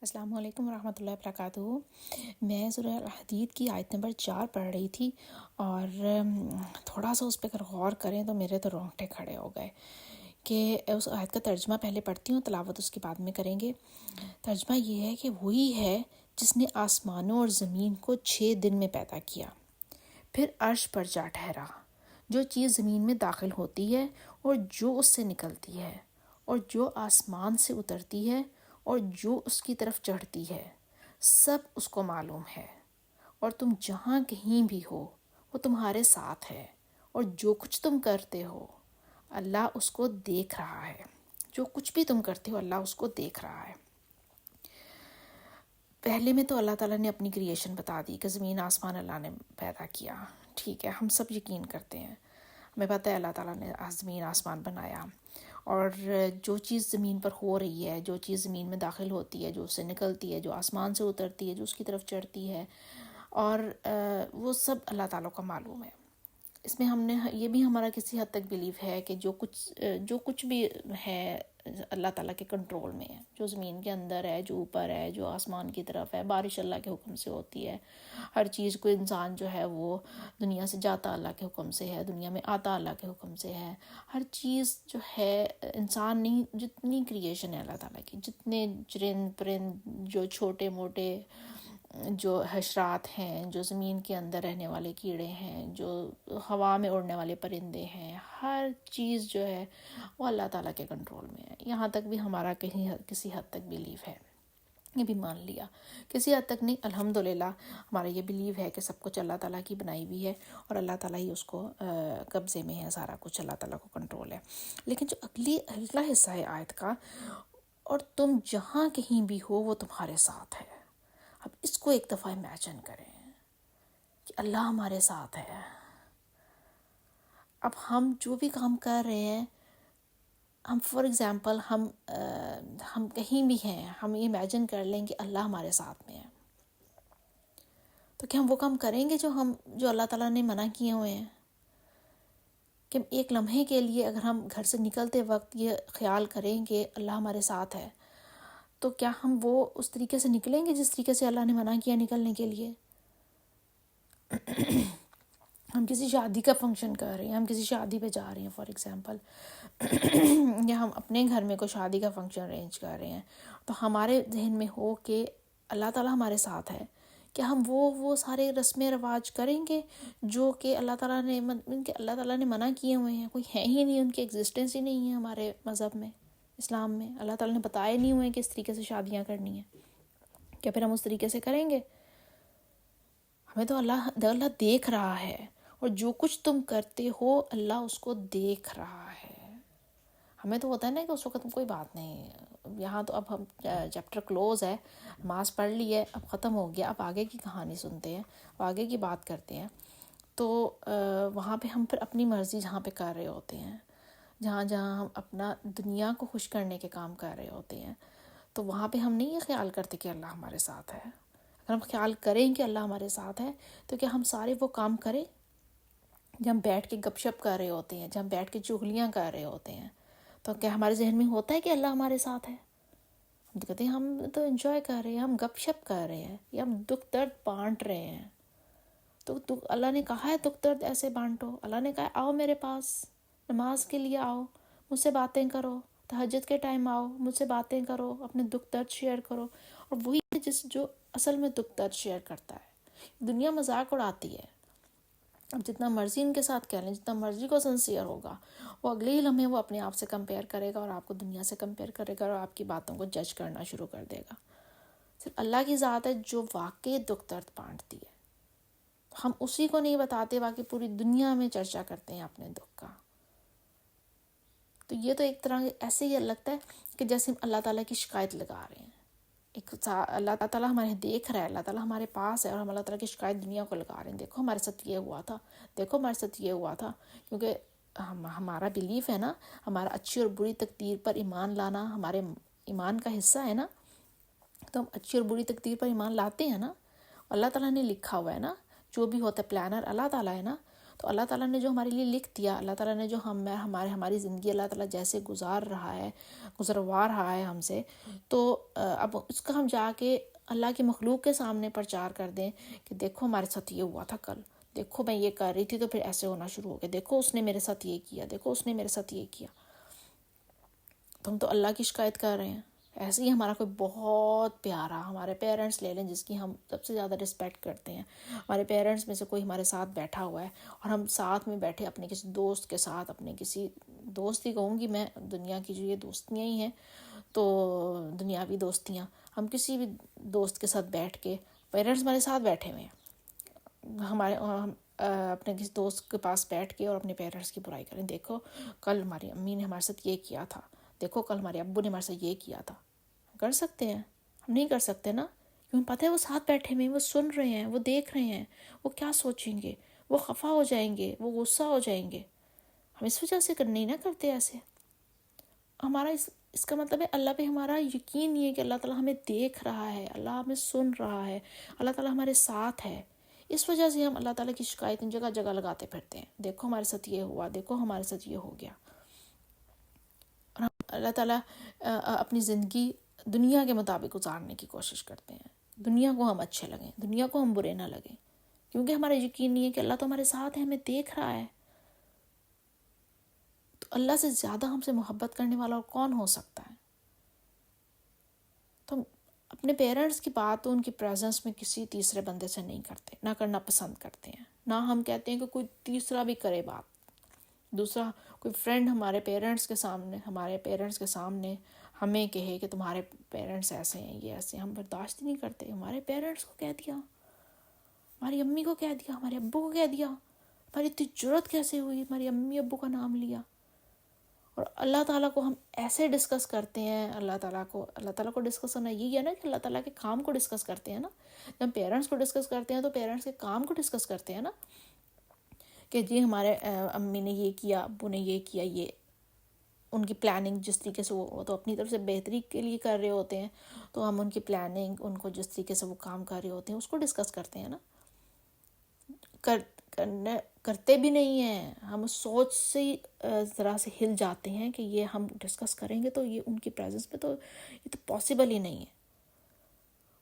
السلام علیکم ورحمۃ اللہ وبرکاتہ۔ میں سورہ الحدید کی آیت نمبر 4 پڑھ رہی تھی اور تھوڑا سا اس پہ اگر غور کریں تو میرے تو رونگٹے کھڑے ہو گئے کہ اس آیت کا ترجمہ پہلے پڑھتی ہوں، تلاوت اس کے بعد میں کریں گے۔ ترجمہ یہ ہے کہ وہی ہے جس نے آسمانوں اور زمین کو 6 دن میں پیدا کیا، پھر عرش پر جا ٹھہرا۔ جو چیز زمین میں داخل ہوتی ہے اور جو اس سے نکلتی ہے، اور جو آسمان سے اترتی ہے اور جو اس کی طرف چڑھتی ہے، سب اس کو معلوم ہے، اور تم جہاں کہیں بھی ہو وہ تمہارے ساتھ ہے، اور جو کچھ تم کرتے ہو اللہ اس کو دیکھ رہا ہے۔ جو کچھ بھی تم کرتے ہو اللہ اس کو دیکھ رہا ہے۔ پہلے میں تو اللہ تعالیٰ نے اپنی کریشن بتا دی کہ زمین آسمان اللہ نے پیدا کیا، ٹھیک ہے، ہم سب یقین کرتے ہیں، ہمیں پتہ ہے اللہ تعالیٰ نے زمین آسمان بنایا، اور جو چیز زمین پر ہو رہی ہے، جو چیز زمین میں داخل ہوتی ہے، جو اس سے نکلتی ہے، جو آسمان سے اترتی ہے، جو اس کی طرف چڑھتی ہے، اور وہ سب اللہ تعالیٰ کو معلوم ہے۔ اس میں ہم نے یہ بھی ہمارا کسی حد تک بیلیف ہے کہ جو کچھ بھی ہے اللہ تعالیٰ کے کنٹرول میں ہے، جو زمین کے اندر ہے، جو اوپر ہے، جو آسمان کی طرف ہے، بارش اللہ کے حکم سے ہوتی ہے، ہر چیز کو انسان جو ہے وہ دنیا سے جاتا اللہ کے حکم سے ہے، دنیا میں آتا اللہ کے حکم سے ہے، ہر چیز جو ہے انسان نہیں، جتنی کریشن ہے اللہ تعالیٰ کی، جتنے چرند پرند، جو چھوٹے موٹے جو حشرات ہیں، جو زمین کے اندر رہنے والے کیڑے ہیں، جو ہوا میں اڑنے والے پرندے ہیں، ہر چیز جو ہے وہ اللہ تعالیٰ کے کنٹرول میں ہے۔ یہاں تک بھی ہمارا کسی حد تک بیلیف ہے، یہ بھی مان لیا، کسی حد تک نہیں، الحمدللہ ہمارا یہ بیلیو ہے کہ سب کچھ اللہ تعالیٰ کی بنائی ہوئی ہے، اور اللہ تعالیٰ ہی اس کو قبضے میں ہے، سارا کچھ اللہ تعالیٰ کو کنٹرول ہے۔ لیکن جو اگلا حصہ ہے آیت کا، اور تم جہاں کہیں بھی ہو وہ تمہارے ساتھ ہے۔ اب اس کو ایک دفعہ امیجن کریں کہ اللہ ہمارے ساتھ ہے۔ اب ہم جو بھی کام کر رہے ہیں، ہم فار ایگزامپل ہم کہیں بھی ہیں، ہم یہ امیجن کر لیں کہ اللہ ہمارے ساتھ میں ہے، تو کیا ہم وہ کام کریں گے جو اللہ تعالیٰ نے منع کیے ہوئے ہیں؟ کہ ایک لمحے کے لیے اگر ہم گھر سے نکلتے وقت یہ خیال کریں کہ اللہ ہمارے ساتھ ہے، تو کیا ہم وہ اس طریقے سے نکلیں گے جس طریقے سے اللہ نے منع کیا نکلنے کے لیے؟ ہم کسی شادی کا فنکشن کر رہے ہیں، ہم کسی شادی پہ جا رہے ہیں فار ایگزامپل، یا ہم اپنے گھر میں کوئی شادی کا فنکشن ارینج کر رہے ہیں، تو ہمارے ذہن میں ہو کہ اللہ تعالیٰ ہمارے ساتھ ہے، کہ ہم وہ سارے رسم رواج کریں گے جو کہ اللہ تعالیٰ نے منع کیے ہوئے ہیں؟ کوئی ہے ہی نہیں، ان کی ایگزسٹنس ہی نہیں ہے ہمارے مذہب میں، اسلام میں، اللہ تعالیٰ نے بتائے نہیں ہوئے کہ اس طریقے سے شادیاں کرنی ہیں، کیا پھر ہم اس طریقے سے کریں گے؟ ہمیں تو اللہ دیکھ رہا ہے، اور جو کچھ تم کرتے ہو اللہ اس کو دیکھ رہا ہے۔ ہمیں تو ہوتا ہے نا کہ اس وقت کوئی بات نہیں، یہاں تو اب ہم چیپٹر کلوز ہے، نماز پڑھ لی ہے، اب ختم ہو گیا، اب آگے کی کہانی سنتے ہیں، اب آگے کی بات کرتے ہیں، تو وہاں پہ ہم پھر اپنی مرضی جہاں پہ کر رہے ہوتے ہیں، جہاں ہم اپنا دنیا کو خوش کرنے کے کام کر رہے ہوتے ہیں، تو وہاں پہ ہم نہیں یہ خیال کرتے کہ اللہ ہمارے ساتھ ہے۔ اگر ہم خیال کریں کہ اللہ ہمارے ساتھ ہے تو کیا ہم سارے وہ کام کریں جب ہم بیٹھ کے گپ شپ کر رہے ہوتے ہیں، جب ہم بیٹھ کے چغلیاں کر رہے ہوتے ہیں، تو کیا ہمارے ذہن میں ہوتا ہے کہ اللہ ہمارے ساتھ ہے؟ ہم تو کہتے ہیں ہم تو انجوائے کر رہے ہیں، ہم گپ شپ کر رہے ہیں، یا ہم دکھ درد بانٹ رہے ہیں، تو اللہ نے کہا ہے دکھ درد ایسے بانٹو، اللہ نے کہا آؤ میرے پاس، نماز کے لیے آؤ، مجھ سے باتیں کرو، تہجد کے ٹائم آؤ، مجھ سے باتیں کرو، اپنے دکھ درد شیئر کرو۔ اور وہی ہے جو اصل میں دکھ درد شیئر کرتا ہے۔ دنیا مذاق اڑاتی ہے، اب جتنا مرضی ان کے ساتھ کہہ لیں، جتنا مرضی کو سنسیئر ہوگا، وہ اگلے ہی لمحے وہ اپنے آپ سے کمپیئر کرے گا، اور آپ کو دنیا سے کمپیئر کرے گا، اور آپ کی باتوں کو جج کرنا شروع کر دے گا۔ صرف اللہ کی ذات ہے جو واقعی دکھ درد بانٹتی ہے، ہم اسی کو نہیں بتاتے، باقی پوری دنیا میں چرچا کرتے ہیں اپنے دکھ کا۔ تو یہ تو ایک طرح ایسے ہی لگتا ہے کہ جیسے ہم اللہ تعالیٰ کی شکایت لگا رہے ہیں، اللہ تعالیٰ ہمارے دیکھ رہا ہے، اللہ تعالیٰ ہمارے پاس ہے، اور ہم اللہ تعالیٰ کی شکایت دنیا کو لگا رہے ہیں، دیکھو ہمارے ساتھ یہ ہوا تھا، دیکھو ہمارے ساتھ یہ ہوا تھا، کیونکہ ہمارا بیلیف ہے نا، ہمارا اچھی اور بری تقدیر پر ایمان لانا ہمارے ایمان کا حصہ ہے نا، تو ہم اچھی اور بری تقدیر پر ایمان لاتے ہیں نا، اللہ تعالیٰ نے لکھا ہوا ہے نا، جو بھی ہوتا ہے پلانر اللہ تعالیٰ ہے نا، تو اللہ تعالیٰ نے جو ہمارے لیے لکھ دیا، اللہ تعالیٰ نے جو ہماری زندگی اللہ تعالیٰ جیسے گزروا رہا ہے ہم سے، تو اب اس کا ہم جا کے اللہ کی مخلوق کے سامنے پرچار کر دیں کہ دیکھو ہمارے ساتھ یہ ہوا تھا کل، دیکھو میں یہ کر رہی تھی تو پھر ایسے ہونا شروع ہو گیا، دیکھو اس نے میرے ساتھ یہ کیا، دیکھو اس نے میرے ساتھ یہ کیا، تو ہم تو اللہ کی شکایت کر رہے ہیں۔ ایسے ہی ہمارا کوئی بہت پیارا، ہمارے پیرنٹس لے لیں جس کی ہم سب سے زیادہ رسپیکٹ کرتے ہیں، ہمارے پیرنٹس میں سے کوئی ہمارے ساتھ بیٹھا ہوا ہے اور ہم ساتھ میں بیٹھے اپنے کسی دوست کے ساتھ، اپنے کسی دوست ہی کہوں گی میں، دنیا کی جو یہ دوستیاں ہی ہیں تو دنیاوی دوستیاں، ہم کسی بھی دوست کے ساتھ بیٹھ کے، پیرنٹس ہمارے ساتھ بیٹھے ہوئے ہیں، ہم اپنے کسی دوست کے پاس بیٹھ کے اور اپنے پیرنٹس کی برائی کریں، دیکھو کل ہماری امی نے ہمارے ساتھ یہ کیا تھا، دیکھو کل ہمارے ابو نے ہمارے ساتھ یہ کیا تھا۔ ہم کر سکتے ہیں؟ ہم نہیں کر سکتے نا، کیوں؟ پتہ ہے وہ ساتھ بیٹھے ہوئے ہیں، وہ سن رہے ہیں، وہ دیکھ رہے ہیں، وہ کیا سوچیں گے، وہ خفا ہو جائیں گے، وہ غصہ ہو جائیں گے۔ ہم اس وجہ سے نہیں نہ کرتے ایسے۔ ہمارا اس کا مطلب ہے اللہ پہ ہمارا یقین نہیں ہے کہ اللہ تعالیٰ ہمیں دیکھ رہا ہے، اللہ ہمیں سن رہا ہے، اللہ تعالیٰ ہمارے ساتھ ہے۔ اس وجہ سے ہم اللہ تعالیٰ کی شکایتیں جگہ جگہ لگاتے پھرتے ہیں، دیکھو ہمارے ساتھ یہ ہوا، دیکھو ہمارے ساتھ یہ ہو گیا۔ اور ہم اللہ تعالیٰ اپنی زندگی دنیا کے مطابق گزارنے کی کوشش کرتے ہیں، دنیا کو ہم اچھے لگیں، دنیا کو ہم برے نہ لگیں، کیونکہ ہمارا یقین نہیں ہے کہ اللہ تو ہمارے ساتھ ہے، ہمیں دیکھ رہا ہے۔ تو اللہ سے زیادہ ہم سے محبت کرنے والا اور کون ہو سکتا ہے؟ تو ہم اپنے پیرنٹس کی بات تو ان کی پریزنس میں کسی تیسرے بندے سے نہیں کرتے، نہ کرنا پسند کرتے ہیں، نہ ہم کہتے ہیں کہ کوئی تیسرا بھی کرے بات، دوسرا کوئی فرینڈ ہمارے پیرنٹس کے سامنے ہمیں کہے کہ تمہارے پیرنٹس ایسے ہیں، یہ ایسے ہیں، ہم برداشت ہی نہیں کرتے۔ ہمارے پیرنٹس کو کہہ دیا، ہماری امی کو کہہ دیا، ہمارے ابو کو کہہ دیا، ہماری اتنی جرأت کیسے ہوئی ہماری امی ابو کا نام لیا؟ اور اللہ تعالیٰ کو ہم ایسے ڈسکس کرتے ہیں، اللہ تعالیٰ کو ڈسکس کرنا یہی ہے نا کہ اللہ تعالیٰ کے کام کو ڈسکس کرتے ہیں نا۔ جب ہم پیرنٹس کو ڈسکس کرتے ہیں تو پیرنٹس کے کام کو ڈسکس کرتے ہیں نا، کہ جی ہمارے امی نے یہ کیا، ابو نے یہ کیا، یہ ان کی پلاننگ جس طریقے سے وہ تو اپنی طرف سے بہتری کے لیے کر رہے ہوتے ہیں، تو ہم ان کی پلاننگ، ان کو جس طریقے سے وہ کام کر رہے ہوتے ہیں اس کو ڈسکس کرتے ہیں نا۔ کرتے بھی نہیں ہیں، ہم سوچ سے ہی ذرا سے ہل جاتے ہیں کہ یہ ہم ڈسکس کریں گے تو یہ ان کی پریزنس میں تو یہ تو پاسبل ہی نہیں ہے۔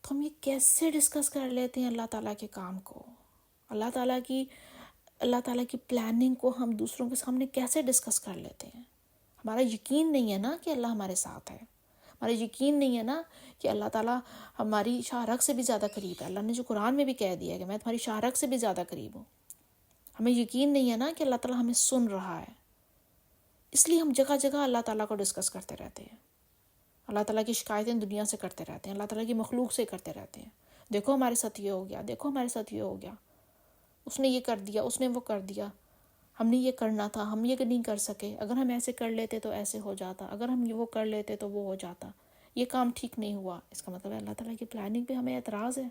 تو ہم یہ کیسے ڈسکس کر لیتے ہیں اللہ تعالیٰ کے کام کو، اللہ تعالیٰ کی پلاننگ کو ہم دوسروں کے سامنے کیسے ڈسکس کر لیتے ہیں؟ ہمارا یقین نہیں ہے نا کہ اللہ ہمارے ساتھ ہے، ہمارا یقین نہیں ہے نا کہ اللہ تعالیٰ ہماری شاہ رگ سے بھی زیادہ قریب ہے۔ اللہ نے جو قرآن میں بھی کہہ دیا ہے کہ میں تمہاری شاہ رگ سے بھی زیادہ قریب ہوں۔ ہمیں یقین نہیں ہے نا کہ اللہ تعالیٰ ہمیں سن رہا ہے، اس لیے ہم جگہ جگہ اللہ تعالیٰ کو ڈسکس کرتے رہتے ہیں، اللہ تعالیٰ کی شکایتیں دنیا سے کرتے رہتے ہیں، اللہ تعالیٰ کی مخلوق سے کرتے رہتے ہیں، دیکھو ہمارے ساتھ یہ ہو گیا، دیکھو ہمارے ساتھ یہ ہو گیا، اس نے یہ کر دیا، اس نے وہ کر دیا، ہم نے یہ کرنا تھا، ہم یہ نہیں کر سکے، اگر ہم ایسے کر لیتے تو ایسے ہو جاتا، اگر ہم وہ کر لیتے تو وہ ہو جاتا، یہ کام ٹھیک نہیں ہوا۔ اس کا مطلب ہے اللہ تعالیٰ کی پلاننگ پہ ہمیں اعتراض ہے۔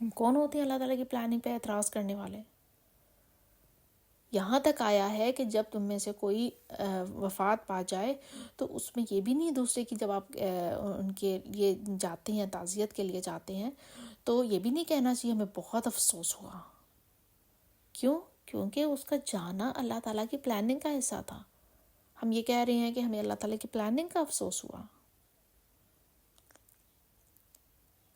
ہم کون ہوتے ہیں اللہ تعالیٰ کی پلاننگ پہ اعتراض کرنے والے؟ یہاں تک آیا ہے کہ جب تم میں سے کوئی وفات پا جائے تو اس میں یہ بھی نہیں دوسرے کی، جب آپ ان کے لیے جاتے ہیں، تعزیت کے لیے جاتے ہیں، تو یہ بھی نہیں کہنا چاہیے ہمیں بہت افسوس ہوا۔ کیوں؟ کیونکہ اس کا جانا اللہ تعالیٰ کی پلاننگ کا حصہ تھا۔ ہم یہ کہہ رہے ہیں کہ ہمیں اللہ تعالیٰ کی پلاننگ کا افسوس ہوا۔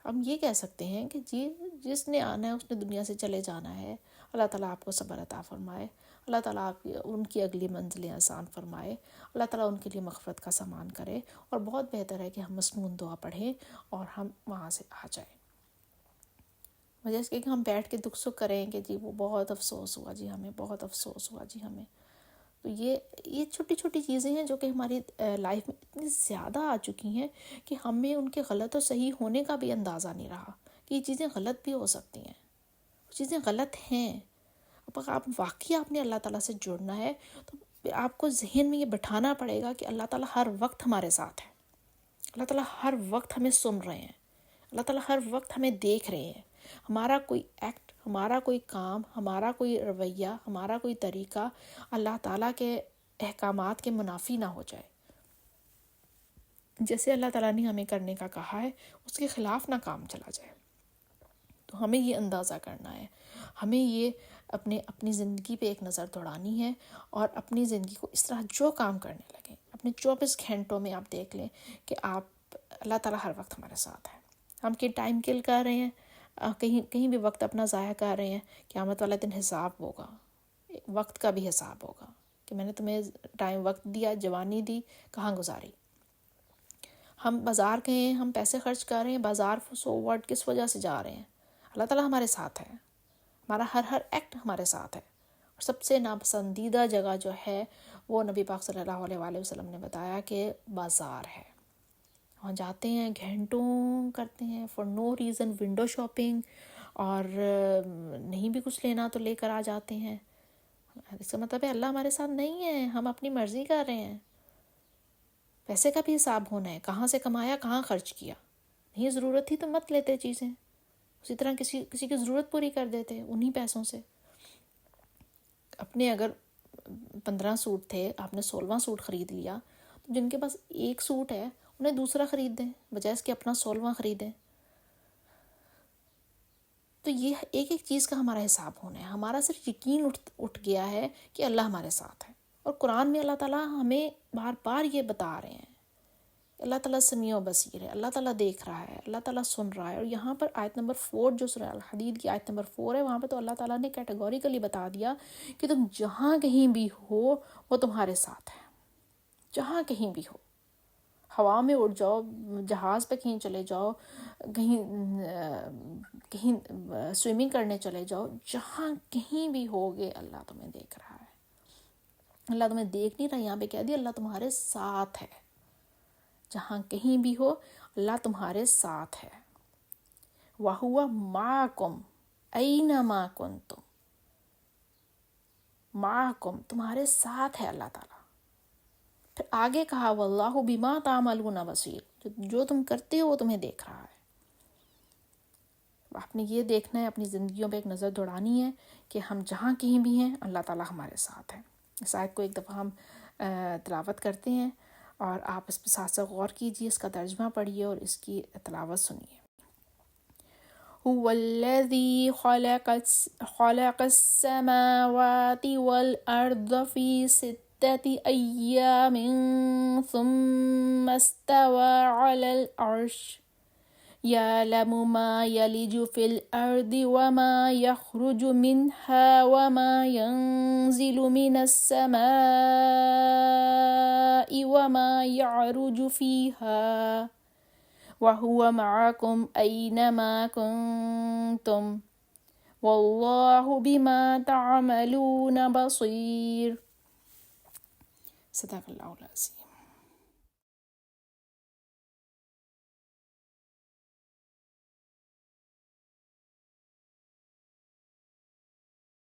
ہم یہ کہہ سکتے ہیں کہ جی جس نے آنا ہے اس نے دنیا سے چلے جانا ہے، اللہ تعالیٰ آپ کو صبر عطا فرمائے، اللہ تعالیٰ ان کی اگلی منزلیں آسان فرمائے، اللہ تعالیٰ ان کے لیے مغفرت کا سامان کرے، اور بہت بہتر ہے کہ ہم مسنون دعا پڑھیں اور ہم وہاں سے آ جائیں، وجہ اس کہ ہم بیٹھ کے دکھ سکھ کریں کہ جی وہ بہت افسوس ہوا جی ہمیں، بہت افسوس ہوا جی ہمیں۔ تو یہ چھوٹی چھوٹی چیزیں ہیں جو کہ ہماری لائف میں اتنی زیادہ آ چکی ہیں کہ ہمیں ان کے غلط اور صحیح ہونے کا بھی اندازہ نہیں رہا کہ یہ چیزیں غلط بھی ہو سکتی ہیں، وہ چیزیں غلط ہیں۔ اب آپ واقعی آپ نے اللہ تعالیٰ سے جڑنا ہے تو آپ کو ذہن میں یہ بٹھانا پڑے گا کہ اللہ تعالیٰ ہر وقت ہمارے ساتھ ہے، اللہ تعالیٰ ہر وقت ہمیں سن رہے ہیں، اللہ تعالیٰ ہر وقت ہمیں دیکھ رہے ہیں۔ ہمارا کوئی ایکٹ، ہمارا کوئی کام، ہمارا کوئی رویہ، ہمارا کوئی طریقہ اللہ تعالیٰ کے احکامات کے منافی نہ ہو جائے، جیسے اللہ تعالیٰ نے ہمیں کرنے کا کہا ہے اس کے خلاف نہ کام چلا جائے۔ تو ہمیں یہ اندازہ کرنا ہے، ہمیں یہ اپنی زندگی پہ ایک نظر دوڑانی ہے اور اپنی زندگی کو اس طرح جو کام کرنے لگیں اپنے 24 گھنٹوں میں آپ دیکھ لیں کہ آپ اللہ تعالیٰ ہر وقت ہمارے ساتھ ہے. ہم کہ ٹائم کل کر رہے ہیں, کہیں بھی وقت اپنا ضائع کر رہے ہیں, قیامت والا دن حساب ہوگا, وقت کا بھی حساب ہوگا کہ میں نے تمہیں ٹائم وقت دیا, جوانی دی, کہاں گزاری. ہم بازار گئے ہیں, ہم پیسے خرچ کر رہے ہیں, بازار سو واٹ کس وجہ سے جا رہے ہیں؟ اللہ تعالیٰ ہمارے ساتھ ہے, ہمارا ہر ایکٹ ہمارے ساتھ ہے. اور سب سے ناپسندیدہ جگہ جو ہے وہ نبی پاک صلی اللہ علیہ وآلہ وسلم نے بتایا کہ بازار ہے. وہاں جاتے ہیں, گھنٹوں کرتے ہیں for no reason, window shopping, اور نہیں بھی کچھ لینا تو لے کر آ جاتے ہیں. اس کا مطلب ہے اللہ ہمارے ساتھ نہیں ہے, ہم اپنی مرضی کر رہے ہیں. پیسے کا بھی حساب ہونا ہے, کہاں سے کمایا, کہاں خرچ کیا. نہیں ضرورت تھی تو مت لیتے چیزیں, اسی طرح کسی کی ضرورت پوری کر دیتے انہی پیسوں سے. اپنے اگر 15 سوٹ تھے, آپ نے 16واں سوٹ خرید لیا, تو جن کے پاس ایک سوٹ ہے انہیں دوسرا خرید دیں بجائے اس کے اپنا 16واں خریدیں. تو یہ ایک چیز کا ہمارا حساب ہونا ہے. ہمارا صرف یقین اٹھ گیا ہے کہ اللہ ہمارے ساتھ ہے. اور قرآن میں اللہ تعالیٰ ہمیں بار بار یہ بتا رہے ہیں, اللہ تعالیٰ سمیع و بصیر ہے, اللہ تعالیٰ دیکھ رہا ہے, اللہ تعالیٰ سن رہا ہے. اور یہاں پر آیت نمبر 4 جو سورہ الحدید کی آیت نمبر 4 ہے, وہاں پہ تو اللہ تعالیٰ نے کیٹیگوریکلی بتا دیا کہ تم جہاں کہیں بھی ہو وہ تمہارے ساتھ ہے. جہاں کہیں بھی ہو, ہوا میں اڑ جاؤ, جہاز پہ کہیں چلے جاؤ, کہیں سوئمنگ کرنے چلے جاؤ, جہاں کہیں بھی ہوگے اللہ تمہیں دیکھ رہا ہے. اللہ تمہیں دیکھ نہیں رہا, یہاں پہ کہہ دیا اللہ تمہارے ساتھ ہے. جہاں کہیں بھی ہو اللہ تمہارے ساتھ ہے. وَهُوَ مَعَكُمْ أَيْنَمَا كُنْتُمْ, معکم تمہارے ساتھ ہے اللہ تعالیٰ. پھر آگے کہا واللہ بما تعملون بصیر, جو تم کرتے ہو وہ تمہیں دیکھ رہا ہے. آپ نے یہ دیکھنا ہے, اپنی زندگیوں پہ ایک نظر دوڑانی ہے کہ ہم جہاں کہیں بھی ہیں اللہ تعالیٰ ہمارے ساتھ ہے. اس آیت کو ایک دفعہ ہم تلاوت کرتے ہیں اور آپ اس پہ ساتھ ساتھ غور کیجیے, اس کا ترجمہ پڑھیے اور اس کی تلاوت سنیے. هو الذي خلق السماوات والأرض في 6 أيام ثم استوى على العرش يعلم ما يلج في الأرض وما يخرج منها وما ينزل من السماء وما يعرج فيها وَهُوَ مَعَكُمْ أَيْنَمَا كُنْتُمْ وَاللَّهُ بِمَا تَعْمَلُونَ بَصِيرٌ. صدق اللہ العظیم.